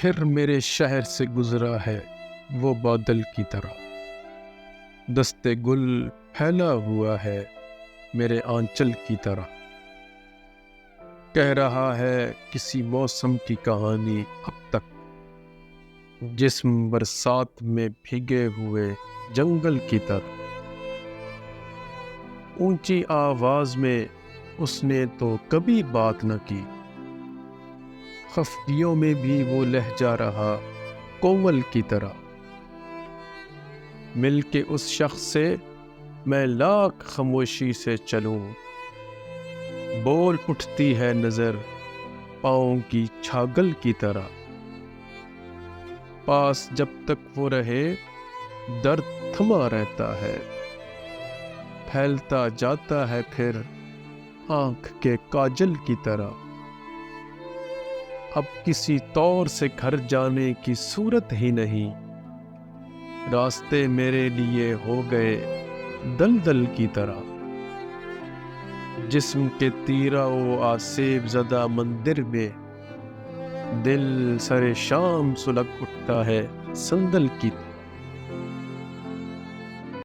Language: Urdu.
پھر میرے شہر سے گزرا ہے وہ بادل کی طرح، دستے گل پھیلا ہوا ہے میرے آنچل کی طرح، کہہ رہا ہے کسی موسم کی کہانی اب تک، جسم برسات میں بھیگے ہوئے جنگل کی طرح۔ اونچی آواز میں اس نے تو کبھی بات نہ کی، خفگیوں میں بھی وہ لہجہ رہا کومل کی طرح۔ مل کے اس شخص سے میں لاکھ خاموشی سے چلوں، بول اٹھتی ہے نظر پاؤں کی چھاگل کی طرح۔ پاس جب تک وہ رہے درد تھما رہتا ہے، پھیلتا جاتا ہے پھر آنکھ کے کاجل کی طرح۔ اب کسی طور سے گھر جانے کی صورت ہی نہیں، راستے میرے لیے ہو گئے دلدل کی طرح۔ جسم کے تیرا و آسیب زدہ مندر میں دل سر شام سلگ اٹھتا ہے صندل کی طرح۔